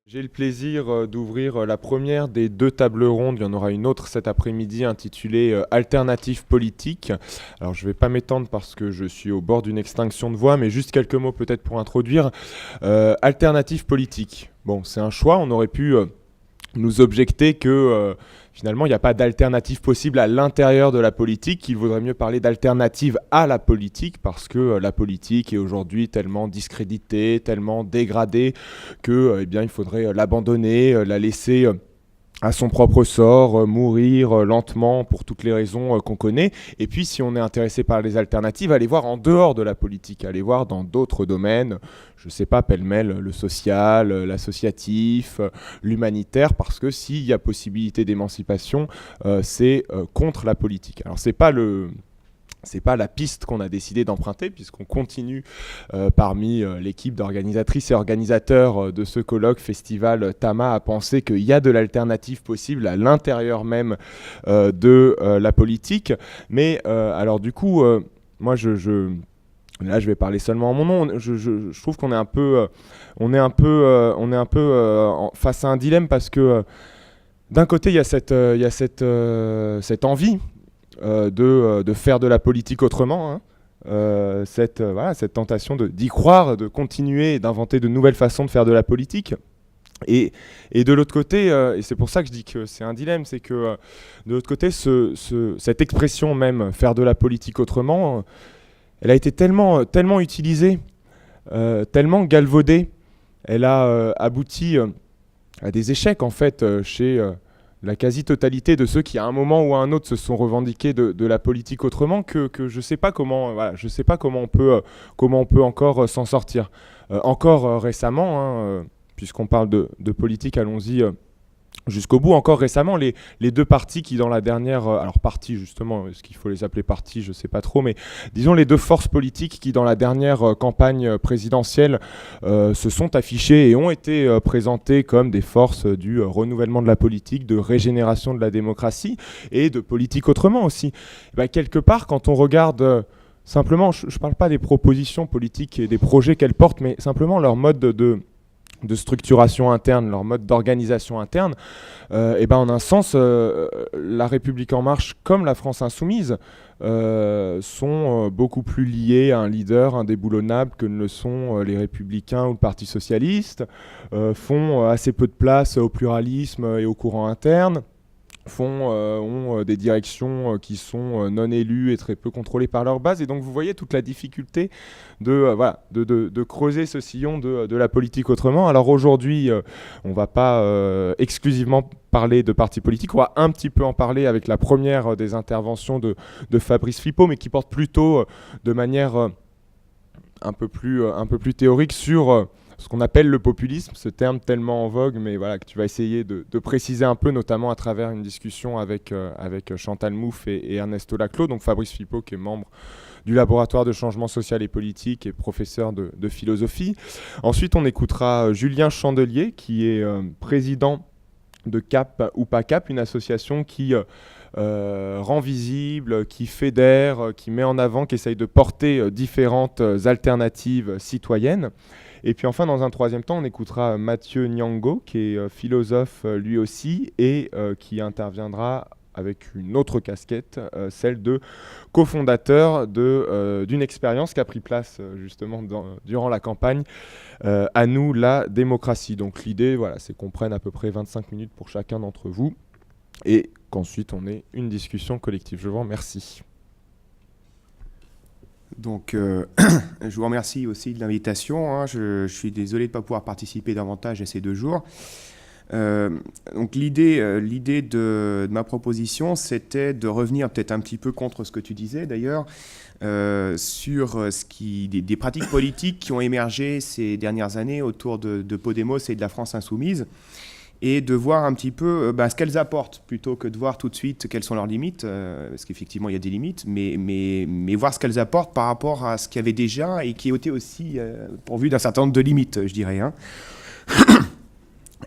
J'ai le plaisir d'ouvrir la première des deux tables rondes. Il y en aura une autre cet après-midi intitulée Alternative politique. Alors je ne vais pas m'étendre parce que je suis au bord d'une extinction de voix, mais juste quelques mots peut-être pour introduire. Alternative politique. Bon, c'est un choix. On aurait pu nous objecter que finalement il n'y a pas d'alternative possible à l'intérieur de la politique, qu'il vaudrait mieux parler d'alternative à la politique, parce que la politique est aujourd'hui tellement discréditée, tellement dégradée, que eh bien, il faudrait l'abandonner, la laisser à son propre sort, mourir lentement pour toutes les raisons qu'on connaît. Et puis si on est intéressé par les alternatives, allez voir en dehors de la politique, allez voir dans d'autres domaines, je ne sais pas, pêle-mêle, le social, l'associatif, l'humanitaire, parce que s'il y a possibilité d'émancipation, c'est contre la politique. Alors c'est pas la piste qu'on a décidé d'emprunter, puisqu'on continue parmi l'équipe d'organisatrices et organisateurs de ce colloque festival Tama à penser qu'il y a de l'alternative possible à l'intérieur même de la politique. Mais alors du coup, moi là, je vais parler seulement en mon nom. Je trouve qu'on est un peu, face à un dilemme, parce que d'un côté, il y a cette envie de faire de la politique autrement, hein. Cette tentation d'y croire, de continuer et d'inventer de nouvelles façons de faire de la politique. Et de l'autre côté, et c'est pour ça que je dis que c'est un dilemme, c'est que de l'autre côté, cette expression même, faire de la politique autrement, elle a été tellement utilisée, tellement galvaudée, elle a abouti à des échecs en fait chez la quasi-totalité de ceux qui à un moment ou à un autre se sont revendiqués de la politique autrement, que je sais pas comment, voilà, je sais pas comment on peut encore s'en sortir. Encore récemment, hein, puisqu'on parle de politique, allons-y jusqu'au bout. Encore récemment, les deux partis qui dans la dernière... alors partis justement, est-ce qu'il faut les appeler partis, je ne sais pas trop, mais disons les deux forces politiques qui dans la dernière campagne présidentielle se sont affichées et ont été présentées comme des forces du renouvellement de la politique, de régénération de la démocratie et de politique autrement aussi. Et ben, quelque part, quand on regarde... simplement, je ne parle pas des propositions politiques et des projets qu'elles portent, mais simplement leur mode de structuration interne, leur mode d'organisation interne, et ben en un sens, la République en marche comme la France insoumise sont beaucoup plus liés à un leader indéboulonnable que ne le sont les Républicains ou le Parti socialiste, font assez peu de place au pluralisme et au courant interne, ont des directions qui sont non élues et très peu contrôlées par leur base. Et donc vous voyez toute la difficulté de creuser ce sillon de la politique autrement. Alors aujourd'hui, on ne va pas exclusivement parler de partis politiques, on va un petit peu en parler avec la première des interventions de Fabrice Flippo, mais qui porte plutôt de manière un peu plus théorique sur... ce qu'on appelle le populisme, ce terme tellement en vogue, mais voilà, que tu vas essayer de préciser un peu, notamment à travers une discussion avec Chantal Mouffe et Ernesto Laclos, donc Fabrice Flippo qui est membre du laboratoire de changement social et politique et professeur de philosophie. Ensuite, on écoutera Julien Chandelier, qui est président de CAP ou pas CAP, une association qui rend visible, qui fédère, qui met en avant, qui essaye de porter différentes alternatives citoyennes. Et puis enfin, dans un troisième temps, on écoutera Mathieu Nyango, qui est philosophe lui aussi, et qui interviendra avec une autre casquette, celle de cofondateur d'une expérience qui a pris place justement durant la campagne, À nous la démocratie. Donc l'idée, voilà, c'est qu'on prenne à peu près 25 minutes pour chacun d'entre vous, et qu'ensuite on ait une discussion collective. Je vous remercie. Donc, je vous remercie aussi de l'invitation, hein. Je suis désolé de ne pas pouvoir participer davantage à ces 2 jours. Donc, l'idée de ma proposition, c'était de revenir peut-être un petit peu contre ce que tu disais d'ailleurs, sur des pratiques politiques qui ont émergé ces dernières années autour de Podemos et de la France insoumise, et de voir un petit peu ce qu'elles apportent, plutôt que de voir tout de suite quelles sont leurs limites, parce qu'effectivement il y a des limites, mais voir ce qu'elles apportent par rapport à ce qu'il y avait déjà et qui était aussi pourvu d'un certain nombre de limites, je dirais, hein.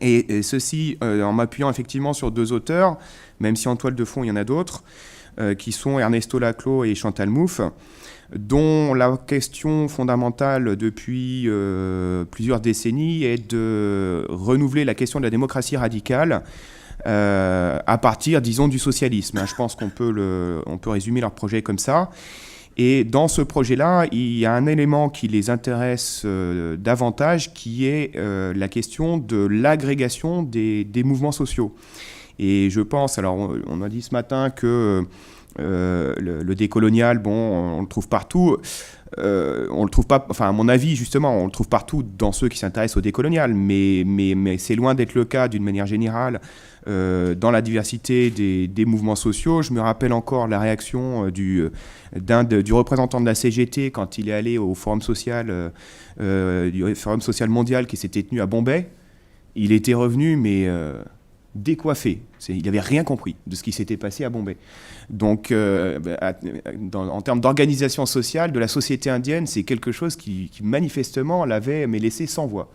Et ceci en m'appuyant effectivement sur 2 auteurs, même si en toile de fond il y en a d'autres, qui sont Ernesto Laclau et Chantal Mouffe, dont la question fondamentale depuis plusieurs décennies est de renouveler la question de la démocratie radicale à partir, disons, du socialisme. Je pense qu'on peut résumer leur projet comme ça. Et dans ce projet-là, il y a un élément qui les intéresse davantage, qui est la question de l'agrégation des mouvements sociaux. Et je pense, alors on a dit ce matin que le décolonial, bon, on le trouve partout. On le trouve pas, enfin à mon avis justement, on le trouve partout dans ceux qui s'intéressent au décolonial, mais c'est loin d'être le cas d'une manière générale dans la diversité des mouvements sociaux. Je me rappelle encore la réaction du représentant de la CGT quand il est allé au forum social mondial qui s'était tenu à Bombay. Il était revenu mais décoiffé. Il n'avait rien compris de ce qui s'était passé à Bombay. Donc, en termes d'organisation sociale de la société indienne, c'est quelque chose qui manifestement l'avait laissé sans voix.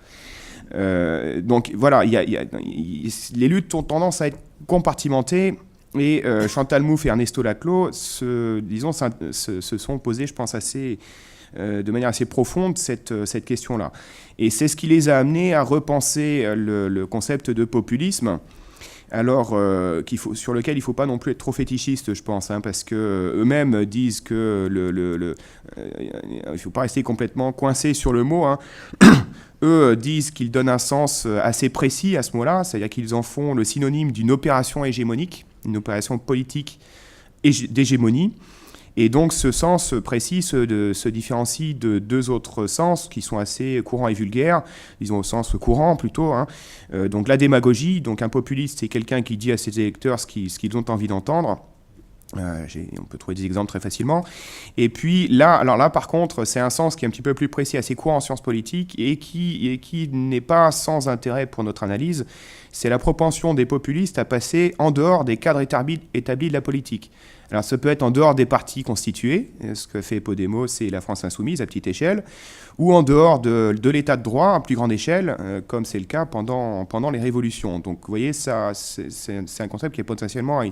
Donc voilà, les luttes ont tendance à être compartimentées et Chantal Mouffe et Ernesto Laclau se sont posés, je pense, de manière assez profonde cette question-là. Et c'est ce qui les a amenés à repenser le concept de populisme. Alors, sur lequel il ne faut pas non plus être trop fétichiste, je pense, parce qu'eux-mêmes disent que il ne faut pas rester complètement coincé sur le mot. Eux disent qu'ils donnent un sens assez précis à ce mot-là, c'est-à-dire qu'ils en font le synonyme d'une opération hégémonique, une opération politique d'hégémonie. Et donc ce sens précis se différencie de deux autres sens qui sont assez courants et vulgaires, disons au sens courant plutôt. Donc la démagogie, donc un populiste, c'est quelqu'un qui dit à ses électeurs ce qu'ils ont envie d'entendre. On peut trouver des exemples très facilement. Et puis là par contre, c'est un sens qui est un petit peu plus précis, assez courant en sciences politiques et qui n'est pas sans intérêt pour notre analyse. C'est la propension des populistes à passer en dehors des cadres établis de la politique. Alors ça peut être en dehors des partis constitués, ce que fait Podemos et la France Insoumise à petite échelle, ou en dehors de l'état de droit à plus grande échelle, comme c'est le cas pendant les révolutions. Donc vous voyez, ça, c'est un concept qui est potentiellement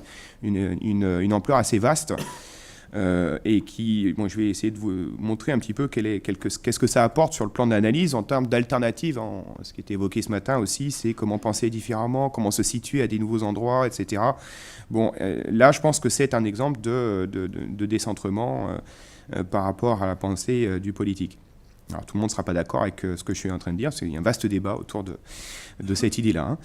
une ampleur assez vaste. Et qui, je vais essayer de vous montrer un petit peu qu'est-ce que ça apporte sur le plan de l'analyse en termes d'alternatives. Ce qui était évoqué ce matin aussi, c'est comment penser différemment, comment se situer à des nouveaux endroits, etc. Là, je pense que c'est un exemple de décentrement par rapport à la pensée du politique. Alors, tout le monde ne sera pas d'accord avec ce que je suis en train de dire, parce qu'il y a un vaste débat autour de cette idée-là.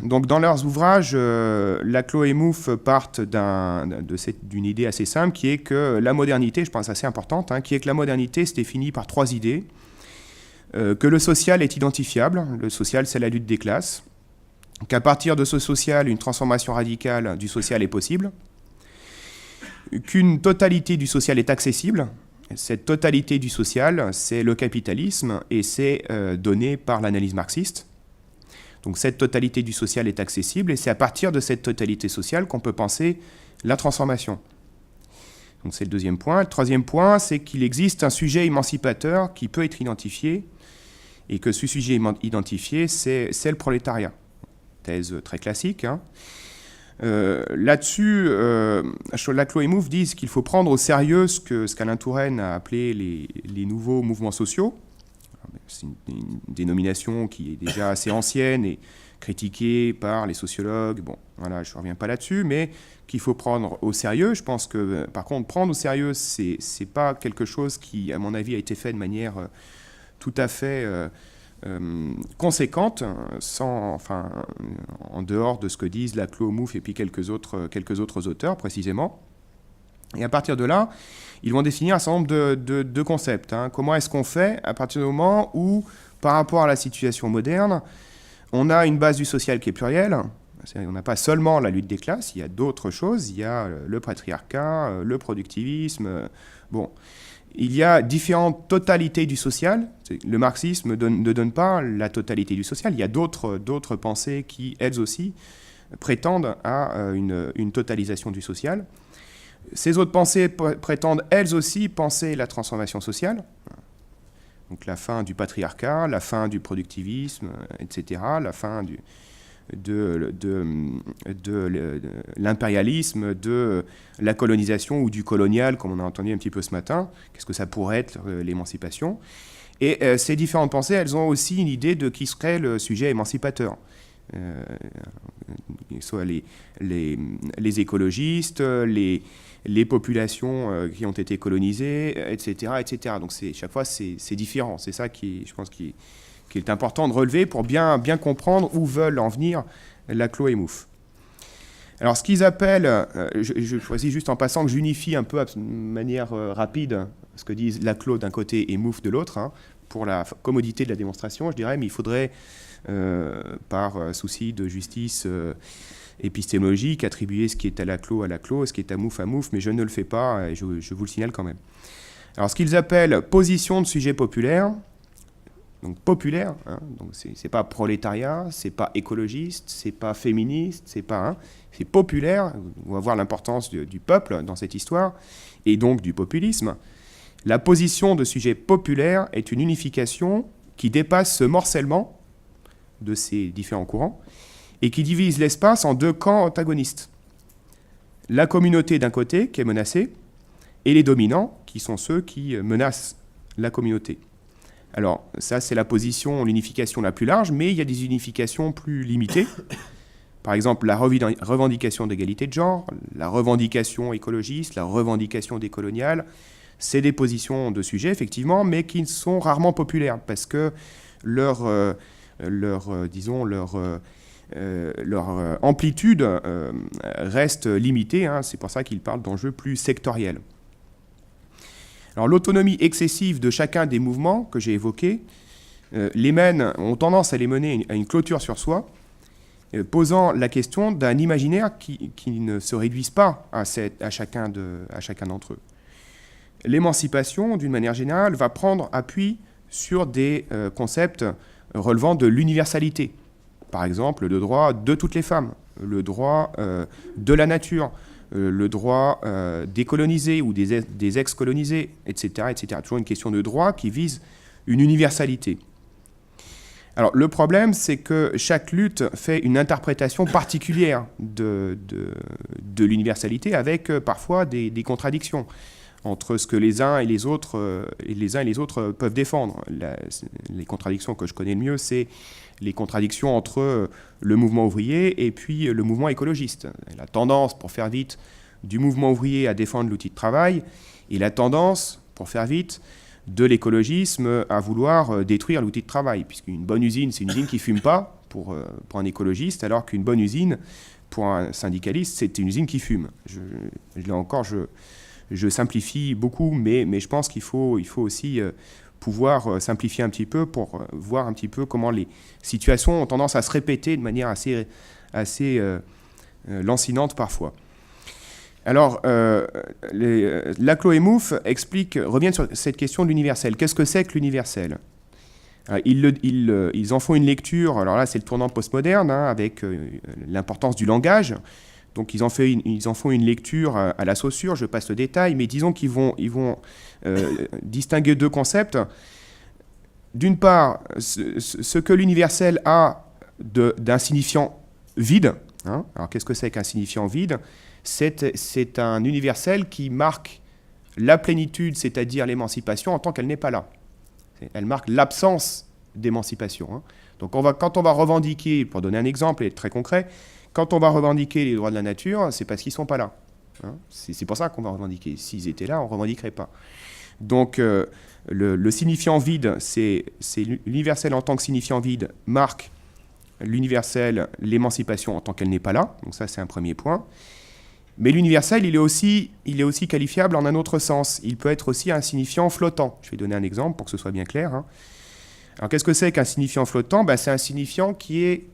Donc, dans leurs ouvrages, Laclau et Mouffe partent d'une idée assez simple, qui est que la modernité, je pense assez importante, qui est que la modernité se définit par trois idées. Que le social est identifiable, le social c'est la lutte des classes, qu'à partir de ce social, une transformation radicale du social est possible, qu'une totalité du social est accessible. Cette totalité du social, c'est le capitalisme et c'est donné par l'analyse marxiste. Donc cette totalité du social est accessible et c'est à partir de cette totalité sociale qu'on peut penser la transformation. Donc c'est le deuxième point. Le troisième point, c'est qu'il existe un sujet émancipateur qui peut être identifié et que ce sujet identifié, c'est le prolétariat. Thèse très classique. Là-dessus, Laclau et Mouffe disent qu'il faut prendre au sérieux ce qu'Alain Touraine a appelé les nouveaux mouvements sociaux. C'est une dénomination qui est déjà assez ancienne et critiquée par les sociologues. Bon, voilà, je ne reviens pas là-dessus, mais qu'il faut prendre au sérieux. Je pense que, par contre, prendre au sérieux, c'est pas quelque chose qui, à mon avis, a été fait de manière tout à fait conséquente, en dehors de ce que disent Laclau, Mouffe et puis quelques autres auteurs, précisément. Et à partir de là, ils vont définir un certain nombre de concepts. Comment est-ce qu'on fait à partir du moment où, par rapport à la situation moderne, on a une base du social qui est plurielle. On n'a pas seulement la lutte des classes, il y a d'autres choses. Il y a le patriarcat, le productivisme. Il y a différentes totalités du social. Le marxisme ne donne pas la totalité du social. Il y a d'autres pensées qui, elles aussi, prétendent à une totalisation du social. Ces autres pensées prétendent, elles aussi, penser la transformation sociale. Donc la fin du patriarcat, la fin du productivisme, etc., la fin l'impérialisme, de la colonisation ou du colonial, comme on a entendu un petit peu ce matin. Qu'est-ce que ça pourrait être l'émancipation? Et ces différentes pensées, elles ont aussi une idée de qui serait le sujet émancipateur. Soit les écologistes, les populations qui ont été colonisées, etc., etc. Donc chaque fois, c'est différent. C'est ça qui, je pense, qui est important de relever pour bien comprendre où veulent en venir Laclos et Mouffe. Alors, ce qu'ils appellent, je choisis juste en passant que j'unifie un peu de manière rapide ce que disent Laclos d'un côté et Mouffe de l'autre, hein, pour la commodité de la démonstration, je dirais, mais il faudrait, par souci de justice épistémologique, attribuer ce qui est à Laclos, ce qui est à Mouffe, mais je ne le fais pas, et je vous le signale quand même. Alors, ce qu'ils appellent position de sujet populaire, donc populaire, hein, donc c'est pas prolétariat, c'est pas écologiste, c'est pas féministe, c'est populaire. On va voir l'importance du peuple dans cette histoire, et donc du populisme. La position de sujet populaire est une unification qui dépasse ce morcellement de ces différents courants et qui divise l'espace en deux camps antagonistes. La communauté d'un côté qui est menacée et les dominants qui sont ceux qui menacent la communauté. Alors ça c'est la position, l'unification la plus large, mais il y a des unifications plus limitées. Par exemple la revendication d'égalité de genre, la revendication écologiste, la revendication décoloniale. C'est des positions de sujets, effectivement, mais qui sont rarement populaires parce que leur amplitude reste limitée. Hein, c'est pour ça qu'ils parlent d'enjeux plus sectoriels. Alors, l'autonomie excessive de chacun des mouvements que j'ai évoqués ont tendance à les mener à une clôture sur soi, posant la question d'un imaginaire qui ne se réduise pas à chacun d'entre eux. L'émancipation, d'une manière générale, va prendre appui sur des concepts relevant de l'universalité. Par exemple, le droit de toutes les femmes, le droit de la nature, le droit des colonisés ou des ex-colonisés, etc., etc. Toujours une question de droit qui vise une universalité. Alors, le problème, c'est que chaque lutte fait une interprétation particulière de l'universalité avec parfois des contradictions entre ce que les uns et les autres peuvent défendre. Les contradictions que je connais le mieux, c'est les contradictions entre le mouvement ouvrier et puis le mouvement écologiste. La tendance, pour faire vite, du mouvement ouvrier à défendre l'outil de travail et la tendance, pour faire vite, de l'écologisme à vouloir détruire l'outil de travail. Puisqu'une bonne usine, c'est une usine qui ne fume pas pour un écologiste, alors qu'une bonne usine, pour un syndicaliste, c'est une usine qui fume. Là encore, je simplifie beaucoup, mais je pense qu'il faut aussi pouvoir simplifier un petit peu pour voir un petit peu comment les situations ont tendance à se répéter de manière assez lancinante parfois. Alors, Laclos et Mouffe reviennent sur cette question de l'universel. Qu'est-ce que c'est que l'universel ? Ils en font une lecture, alors là c'est le tournant postmoderne, hein, avec l'importance du langage. Donc ils en font une lecture à la Saussure, je passe le détail, mais disons qu'ils vont distinguer deux concepts. D'une part, ce que l'universel a d'un signifiant vide. Hein. Alors qu'est-ce que c'est qu'un signifiant vide ? C'est un universel qui marque la plénitude, c'est-à-dire l'émancipation, en tant qu'elle n'est pas là. Elle marque l'absence d'émancipation. Hein. Donc quand on va revendiquer, pour donner un exemple et être très concret, quand on va revendiquer les droits de la nature, c'est parce qu'ils ne sont pas là. Hein. C'est pour ça qu'on va revendiquer. S'ils étaient là, on ne revendiquerait pas. Donc le signifiant vide, c'est l'universel en tant que signifiant vide marque l'universel, l'émancipation en tant qu'elle n'est pas là. Donc ça, c'est un premier point. Mais l'universel, il est aussi qualifiable en un autre sens. Il peut être aussi un signifiant flottant. Je vais donner un exemple pour que ce soit bien clair. Hein. Alors qu'est-ce que c'est qu'un signifiant flottant ? C'est un signifiant qui est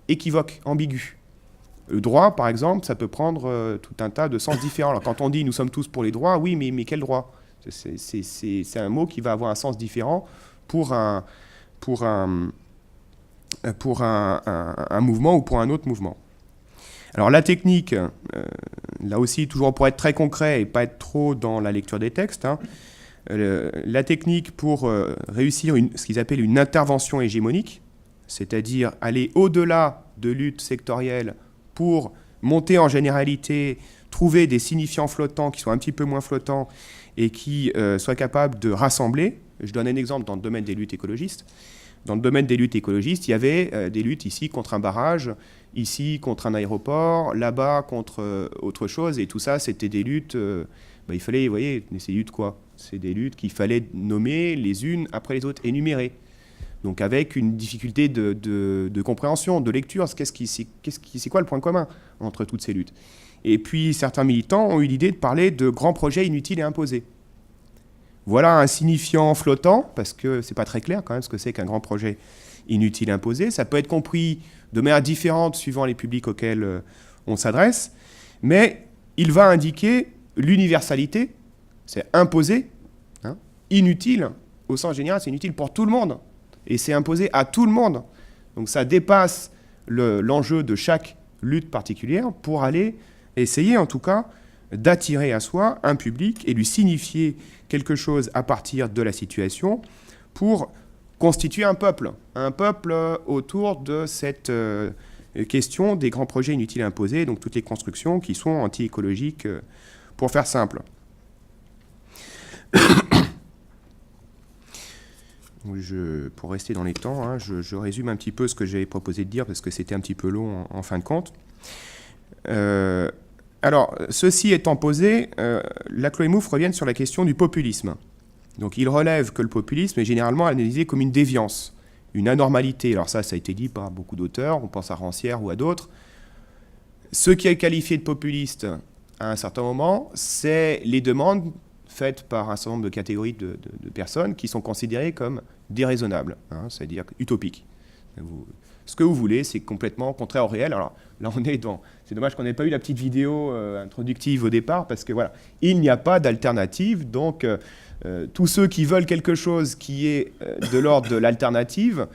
équivoque, ambigu. Le droit, par exemple, ça peut prendre tout un tas de sens différents. Alors quand on dit « nous sommes tous pour les droits », oui, mais quel droit ? C'est un mot qui va avoir un sens différent pour un mouvement ou pour un autre mouvement. Alors la technique, là aussi, toujours pour être très concret et pas être trop dans la lecture des textes, hein, la technique pour réussir ce qu'ils appellent une intervention hégémonique, c'est-à-dire aller au-delà de lutte sectorielle pour monter en généralité, trouver des signifiants flottants qui soient un petit peu moins flottants et qui soient capables de rassembler. Je donne un exemple dans le domaine des luttes écologistes. Dans le domaine des luttes écologistes, il y avait des luttes ici contre un barrage, ici contre un aéroport, là-bas contre autre chose. Et tout ça, c'était des luttes... il fallait, vous voyez, ces luttes quoi? C'est des luttes qu'il fallait nommer les unes après les autres, énumérer. Donc avec une difficulté de compréhension, de lecture. C'est quoi le point commun entre toutes ces luttes? Et puis certains militants ont eu l'idée de parler de grands projets inutiles et imposés. Voilà un signifiant flottant, parce que c'est pas très clair quand même ce que c'est qu'un grand projet inutile imposé. Ça peut être compris de manière différente suivant les publics auxquels on s'adresse, mais il va indiquer l'universalité, c'est imposé, hein, inutile, au sens général, c'est inutile pour tout le monde, et c'est imposé à tout le monde. Donc ça dépasse l'enjeu de chaque lutte particulière pour aller essayer en tout cas d'attirer à soi un public et lui signifier quelque chose à partir de la situation pour constituer un peuple autour de cette question des grands projets inutiles imposés, donc toutes les constructions qui sont anti-écologiques, pour faire simple. Pour rester dans les temps, hein, je résume un petit peu ce que j'avais proposé de dire parce que c'était un petit peu long en fin de compte. Alors, ceci étant posé, Laclos et Mouffe reviennent sur la question du populisme. Donc, il relève que le populisme est généralement analysé comme une déviance, une anormalité. Alors ça a été dit par beaucoup d'auteurs, on pense à Rancière ou à d'autres. Ce qui est qualifié de populiste à un certain moment, c'est les demandes faites par un certain nombre de catégories de personnes qui sont considérées comme déraisonnables, hein, c'est-à-dire utopiques. Ce que vous voulez, c'est complètement contraire au réel. Alors là, on est dans... C'est dommage qu'on n'ait pas eu la petite vidéo introductive au départ, parce que voilà, il n'y a pas d'alternative. Donc, tous ceux qui veulent quelque chose qui est de l'ordre de l'alternative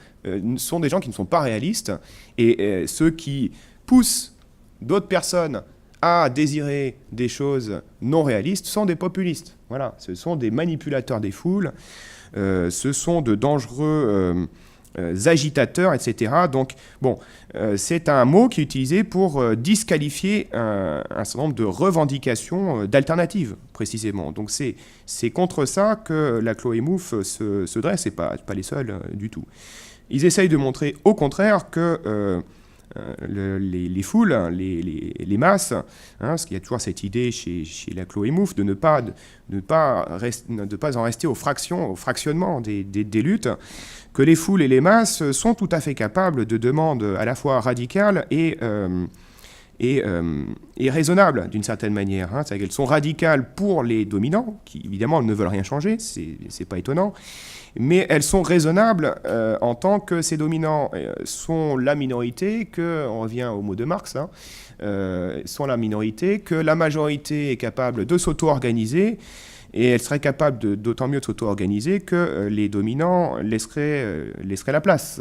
sont des gens qui ne sont pas réalistes. Et ceux qui poussent d'autres personnes à désirer des choses non réalistes sont des populistes. Voilà, ce sont des manipulateurs des foules, ce sont de dangereux... agitateurs, etc. Donc, bon, c'est un mot qui est utilisé pour disqualifier un certain nombre de revendications d'alternatives, précisément. Donc, c'est contre ça que Laclos et Mouffe se dressent, et pas les seuls du tout. Ils essayent de montrer, au contraire, que les foules, les masses, hein, parce qu'il y a toujours cette idée chez Laclos et Mouffe de ne pas en rester au fractionnement des luttes, que les foules et les masses sont tout à fait capables de demandes à la fois radicales et raisonnables d'une certaine manière. Hein. C'est-à-dire qu'elles sont radicales pour les dominants, qui évidemment ne veulent rien changer, c'est pas étonnant, mais elles sont raisonnables en tant que ces dominants sont la minorité, on revient au mot de Marx, hein, sont la minorité, que la majorité est capable de s'auto-organiser, et elle serait capable d'autant mieux de s'auto-organiser que les dominants laisseraient la place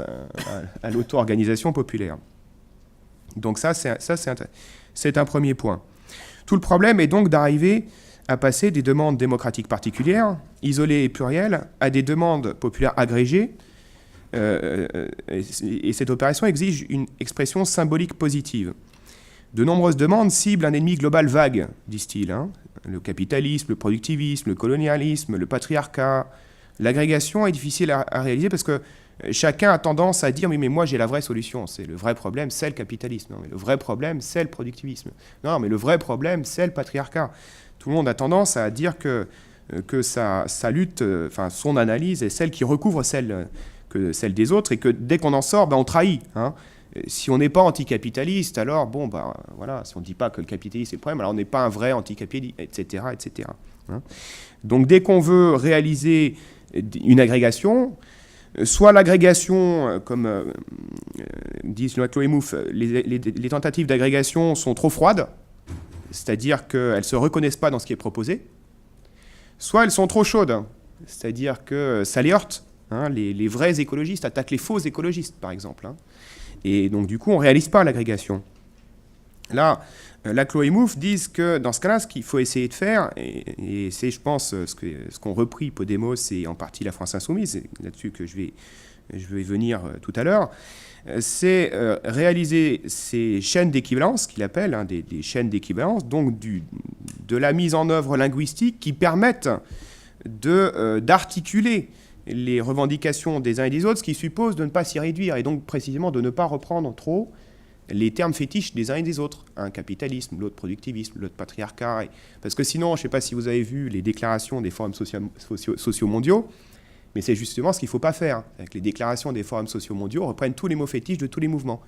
à l'auto-organisation populaire. Donc ça, c'est un premier point. Tout le problème est donc d'arriver à passer des demandes démocratiques particulières, isolées et plurielles, à des demandes populaires agrégées. Et cette opération exige une expression symbolique positive. De nombreuses demandes ciblent un ennemi global vague, disent-ils, hein. Le capitalisme, le productivisme, le colonialisme, le patriarcat. L'agrégation est difficile à réaliser parce que chacun a tendance à dire « mais moi j'ai la vraie solution, c'est le vrai problème, c'est le capitalisme. Non, mais le vrai problème, c'est le productivisme. Non, mais le vrai problème, c'est le patriarcat. » Tout le monde a tendance à dire que sa lutte, son analyse est celle qui recouvre celle des autres et que dès qu'on en sort, on trahit, hein. Si on n'est pas anticapitaliste, alors voilà, si on ne dit pas que le capitalisme est le problème, alors on n'est pas un vrai anticapitaliste, etc., etc. Hein. Donc dès qu'on veut réaliser une agrégation, soit l'agrégation, comme disent Laclos et Mouffe, les tentatives d'agrégation sont trop froides, c'est-à-dire qu'elles ne se reconnaissent pas dans ce qui est proposé, soit elles sont trop chaudes, c'est-à-dire que ça les heurte. Hein, les vrais écologistes attaquent les faux écologistes, par exemple. Hein. Et donc, du coup, on ne réalise pas l'agrégation. Là, Laclos et Mouffe disent que, dans ce cas-là, ce qu'il faut essayer de faire, et c'est, je pense, ce qu'ont repris Podemos et en partie la France Insoumise, c'est là-dessus que je je vais y venir tout à l'heure, c'est réaliser ces chaînes d'équivalence, qu'il appelle des chaînes d'équivalence, donc de la mise en œuvre linguistique qui permettent d'articuler les revendications des uns et des autres, ce qui suppose de ne pas s'y réduire, et donc précisément de ne pas reprendre trop les termes fétiches des uns et des autres. Un capitalisme, l'autre productivisme, l'autre patriarcat. Parce que sinon, je ne sais pas si vous avez vu les déclarations des forums sociaux mondiaux, mais c'est justement ce qu'il ne faut pas faire. Les déclarations des forums sociaux mondiaux reprennent tous les mots fétiches de tous les mouvements.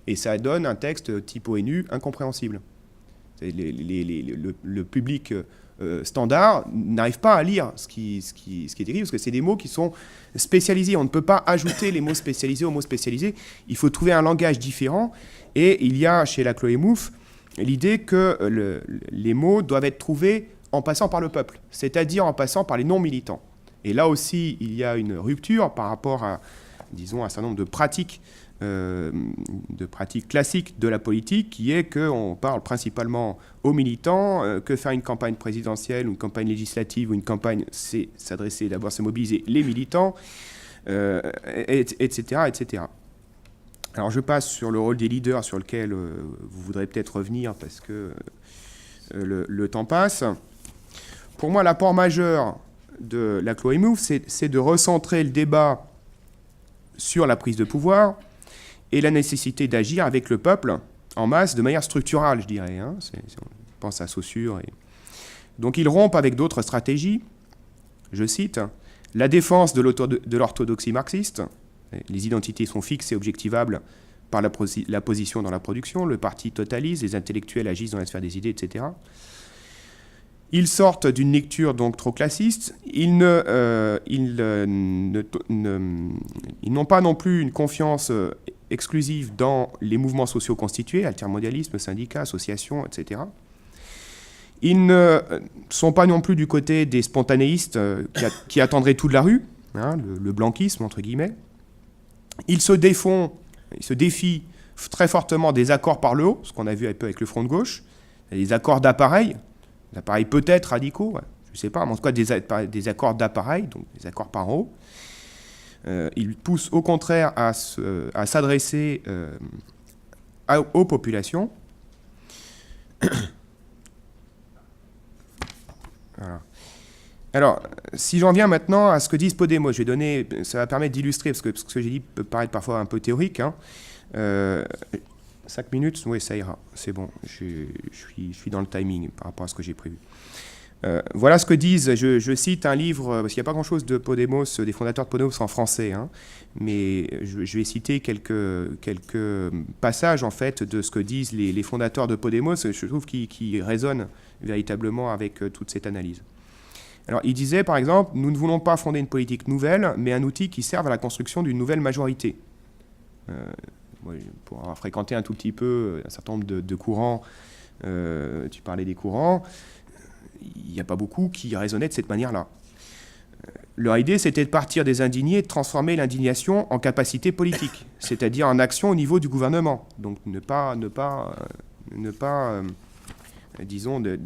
Et ça donne un texte type ONU incompréhensible. Le public standard n'arrive pas à lire ce qui est écrit, parce que c'est des mots qui sont spécialisés. On ne peut pas ajouter les mots spécialisés aux mots spécialisés. Il faut trouver un langage différent. Et il y a chez la Chloé Mouffe l'idée que les mots doivent être trouvés en passant par le peuple, c'est-à-dire en passant par les non-militants. Et là aussi, il y a une rupture par rapport à, disons, un certain nombre de pratiques classiques de la politique, qui est qu'on parle principalement aux militants, que faire une campagne présidentielle, ou une campagne législative, ou une campagne, c'est s'adresser d'abord, se mobiliser les militants, etc., etc. Alors je passe sur le rôle des leaders, sur lequel vous voudrez peut-être revenir, parce que le temps passe. Pour moi, l'apport majeur de la Chloé Mouffe, c'est de recentrer le débat sur la prise de pouvoir et la nécessité d'agir avec le peuple en masse de manière structurale, je dirais. Si on pense à Saussure. Donc ils rompent avec d'autres stratégies. Je cite, « La défense de l'orthodoxie marxiste. Les identités sont fixes et objectivables par la position dans la production. Le parti totalise, les intellectuels agissent dans la sphère des idées, etc. » Ils sortent d'une lecture donc trop classiste. Ils n'ont pas non plus une confiance exclusive dans les mouvements sociaux constitués, altermondialisme, syndicats, associations, etc. Ils ne sont pas non plus du côté des spontanéistes qui attendraient tout de la rue, le blanquisme, entre guillemets. Ils se défient très fortement des accords par le haut, ce qu'on a vu un peu avec le Front de gauche, des accords d'appareil, peut-être radicaux, je ne sais pas, mais en tout cas des accords d'appareil, donc des accords par en haut. Ils poussent au contraire à s'adresser aux populations. Voilà. Alors, si j'en viens maintenant à ce que disent Podemos, ça va permettre d'illustrer, parce que ce que j'ai dit peut paraître parfois un peu théorique. 5 minutes, oui, ça ira, c'est bon, je suis dans le timing par rapport à ce que j'ai prévu. Voilà ce que disent, je cite un livre, parce qu'il n'y a pas grand-chose de Podemos, des fondateurs de Podemos en français, mais je vais citer quelques passages, en fait, de ce que disent les fondateurs de Podemos, je trouve qui résonnent véritablement avec toute cette analyse. Alors, ils disaient, par exemple, « Nous ne voulons pas fonder une politique nouvelle, mais un outil qui serve à la construction d'une nouvelle majorité. » Pour avoir fréquenté un tout petit peu un certain nombre de courants, tu parlais des courants, il n'y a pas beaucoup qui raisonnaient de cette manière-là. Leur idée, c'était de partir des indignés et de transformer l'indignation en capacité politique, c'est-à-dire en action au niveau du gouvernement. Donc ne pas disons, la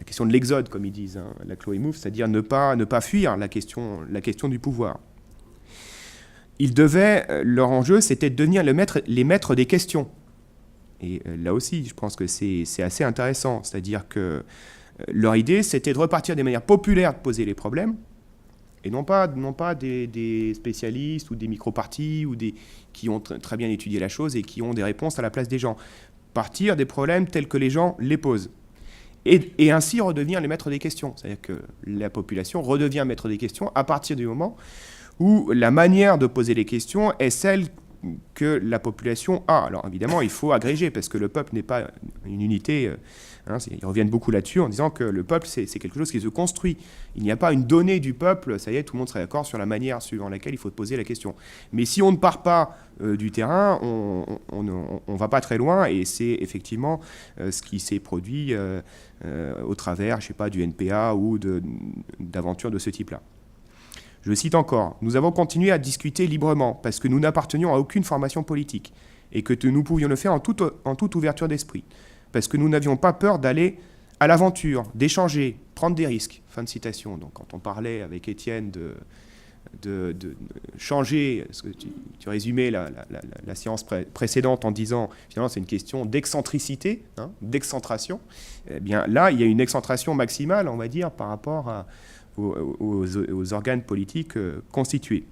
question de l'exode, comme ils disent, la Chloé Mouffe, c'est-à-dire ne pas fuir la question du pouvoir. Leur enjeu, c'était de devenir les maîtres des questions. Et là aussi, je pense que c'est assez intéressant. C'est-à-dire que leur idée, c'était de repartir des manières populaires de poser les problèmes, et non pas des spécialistes ou des micro-partis qui ont très bien étudié la chose et qui ont des réponses à la place des gens. Partir des problèmes tels que les gens les posent. Et ainsi redevenir les maîtres des questions. C'est-à-dire que la population redevient maître des questions à partir du moment où la manière de poser les questions est celle que la population a. Alors évidemment, il faut agréger, parce que le peuple n'est pas une unité. Ils reviennent beaucoup là-dessus en disant que le peuple, c'est quelque chose qui se construit. Il n'y a pas une donnée du peuple, ça y est, tout le monde serait d'accord sur la manière suivant laquelle il faut poser la question. Mais si on ne part pas du terrain, on ne va pas très loin, et c'est effectivement ce qui s'est produit au travers, je ne sais pas, du NPA ou d'aventures de ce type-là. Je cite encore, « Nous avons continué à discuter librement parce que nous n'appartenions à aucune formation politique et que nous pouvions le faire en toute ouverture d'esprit, parce que nous n'avions pas peur d'aller à l'aventure, d'échanger, prendre des risques. » Fin de citation. Donc quand on parlait avec Étienne de changer, ce que tu résumais la séance précédente en disant, finalement, c'est une question d'excentricité, hein, d'excentration. Eh bien, là, il y a une excentration maximale, on va dire, par rapport aux organes politiques constitués.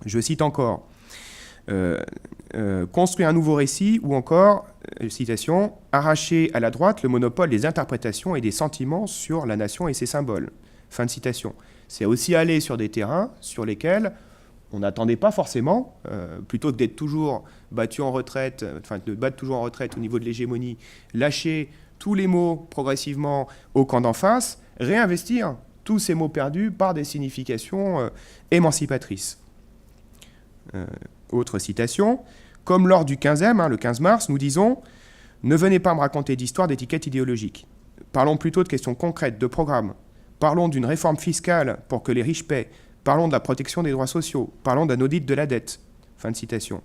Je cite encore, construire un nouveau récit, ou encore, citation, arracher à la droite le monopole des interprétations et des sentiments sur la nation et ses symboles. Fin de citation. C'est aussi aller sur des terrains sur lesquels on n'attendait pas forcément, plutôt que d'être toujours battu en retraite, enfin de battre toujours en retraite au niveau de l'hégémonie, lâcher tous les mots progressivement au camp d'en face, réinvestir tous ces mots perdus par des significations émancipatrices. Autre citation, comme lors du 15e, hein, le 15 mars, nous disons « Ne venez pas me raconter d'histoires d'étiquettes idéologiques. Parlons plutôt de questions concrètes, de programmes. Parlons d'une réforme fiscale pour que les riches paient. Parlons de la protection des droits sociaux. Parlons d'un audit de la dette. » Fin de citation.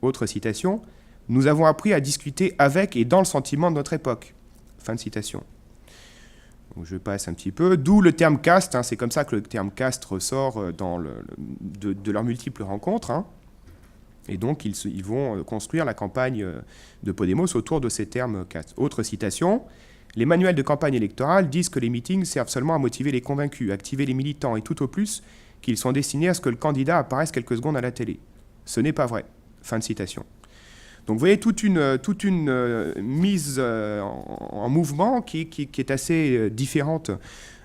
Autre citation. « Nous avons appris à discuter avec et dans le sentiment de notre époque. » Fin de citation. Donc je passe un petit peu. D'où le terme caste. Hein, c'est comme ça que le terme caste ressort de leurs multiples rencontres. Hein. Et donc ils vont construire la campagne de Podemos autour de ces termes caste. Autre citation. Les manuels de campagne électorale disent que les meetings servent seulement à motiver les convaincus, à activer les militants, et tout au plus qu'ils sont destinés à ce que le candidat apparaisse quelques secondes à la télé. Ce n'est pas vrai. Fin de citation. Donc vous voyez toute une mise en mouvement qui est assez différente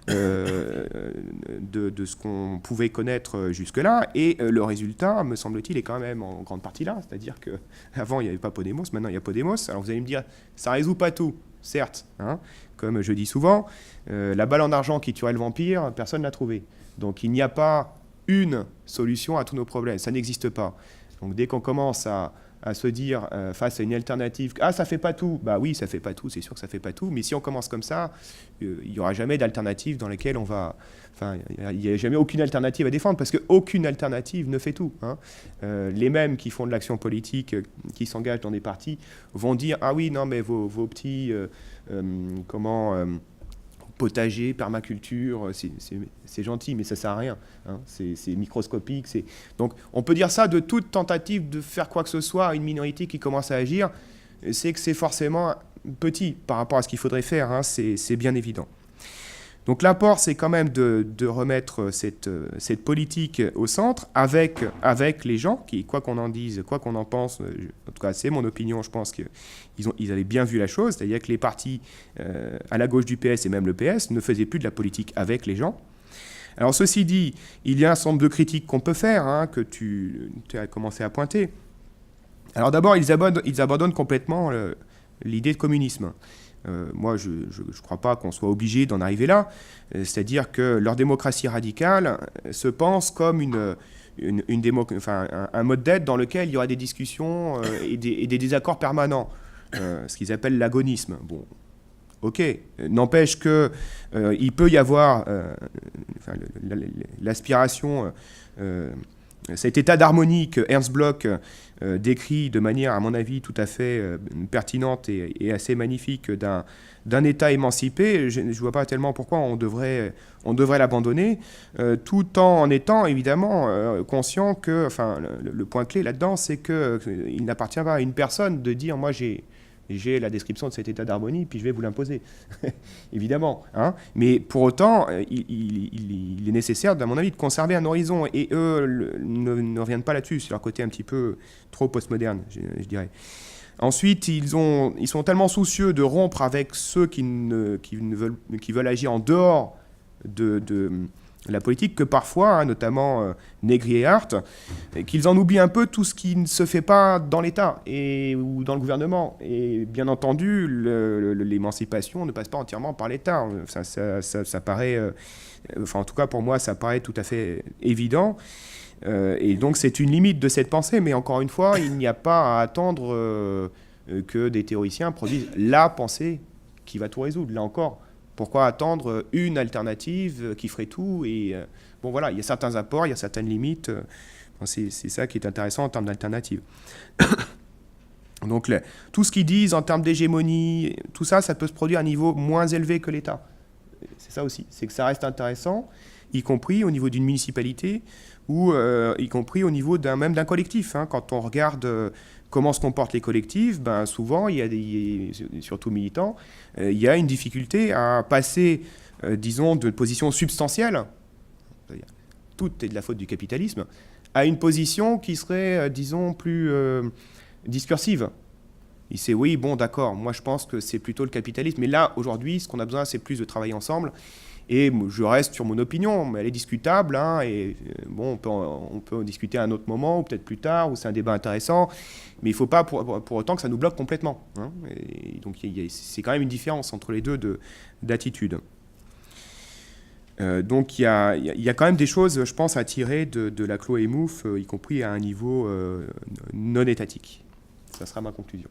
de ce qu'on pouvait connaître jusque-là. Et le résultat, me semble-t-il, est quand même en grande partie là. C'est-à-dire qu'avant, il n'y avait pas Podemos, maintenant il y a Podemos. Alors vous allez me dire, ça ne résout pas tout. Certes, hein, comme je dis souvent, la balle en argent qui tuerait le vampire, personne ne l'a trouvée. Donc il n'y a pas une solution à tous nos problèmes, ça n'existe pas. Donc dès qu'on commence à se dire face à une alternative, ah ça fait pas tout, bah oui ça fait pas tout, c'est sûr que ça fait pas tout, mais si on commence comme ça, il n'y aura jamais d'alternative dans laquelle on va, enfin il n'y a jamais aucune alternative à défendre parce qu'aucune alternative ne fait tout. Hein. Les mêmes qui font de l'action politique, qui s'engagent dans des partis, vont dire ah oui non mais vos petits potager, permaculture, c'est gentil, mais ça ne sert à rien. Hein. C'est microscopique. Donc, on peut dire ça de toute tentative de faire quoi que ce soit à une minorité qui commence à agir, c'est que c'est forcément petit par rapport à ce qu'il faudrait faire. Hein. C'est bien évident. Donc, l'apport, c'est quand même de remettre cette politique au centre avec les gens qui, quoi qu'on en dise, quoi qu'on en pense, en tout cas, c'est mon opinion, je pense qu'ils avaient bien vu la chose, c'est-à-dire que les partis à la gauche du PS et même le PS ne faisaient plus de la politique avec les gens. Alors, ceci dit, il y a un certain nombre de critiques qu'on peut faire, hein, que tu as commencé à pointer. Alors, d'abord, ils abandonnent complètement l'idée de communisme. Moi, je ne crois pas qu'on soit obligé d'en arriver là. C'est-à-dire que leur démocratie radicale se pense comme un mode d'être dans lequel il y aura des discussions et des désaccords permanents, ce qu'ils appellent l'agonisme. Bon, ok, n'empêche qu'il peut y avoir l'aspiration, cet état d'harmonie que Ernst Bloch décrit de manière, à mon avis, tout à fait pertinente et assez magnifique d'un État émancipé. Je ne vois pas tellement pourquoi on devrait l'abandonner, tout en étant évidemment conscient que, enfin, le point clé là-dedans, c'est qu'il n'appartient pas à une personne de dire « moi j'ai la description de cet état d'harmonie, puis je vais vous l'imposer. » Évidemment. Hein, mais pour autant, il est nécessaire, à mon avis, de conserver un horizon. Et eux ne reviennent pas là-dessus. C'est leur côté un petit peu trop postmoderne, je dirais. Ensuite, ils sont tellement soucieux de rompre avec ceux qui veulent agir en dehors de la politique que parfois, hein, notamment Negri et Hart, qu'ils en oublient un peu tout ce qui ne se fait pas dans l'État ou dans le gouvernement. Et bien entendu, l'émancipation ne passe pas entièrement par l'État. Ça paraît, en tout cas pour moi, ça paraît tout à fait évident. Et donc c'est une limite de cette pensée, mais encore une fois, il n'y a pas à attendre que des théoriciens produisent la pensée qui va tout résoudre. Là encore, pourquoi attendre une alternative qui ferait tout? Et bon voilà, il y a certains apports, il y a certaines limites. C'est ça qui est intéressant en termes d'alternative. Donc tout ce qu'ils disent en termes d'hégémonie, tout ça, ça peut se produire à un niveau moins élevé que l'État. C'est ça aussi, c'est que ça reste intéressant. y compris au niveau d'une municipalité ou y compris au niveau même d'un collectif. Hein. Quand on regarde comment se comportent les collectifs, ben souvent, surtout militants, il y a une difficulté à passer, disons, de position substantielle, c'est-à-dire tout est de la faute du capitalisme, à une position qui serait, disons, plus discursive. Il sait, oui, bon, d'accord, moi je pense que c'est plutôt le capitalisme, mais là, aujourd'hui, ce qu'on a besoin, c'est plus de travailler ensemble. Et je reste sur mon opinion, mais elle est discutable, hein, et bon, on peut en discuter à un autre moment, ou peut-être plus tard, ou c'est un débat intéressant, mais il ne faut pas pour autant que ça nous bloque complètement. Hein, et donc c'est quand même une différence entre les deux d'attitude. Donc il y a quand même des choses, je pense, à tirer de la Chloé Mouffe, y compris à un niveau non étatique. Ça sera ma conclusion.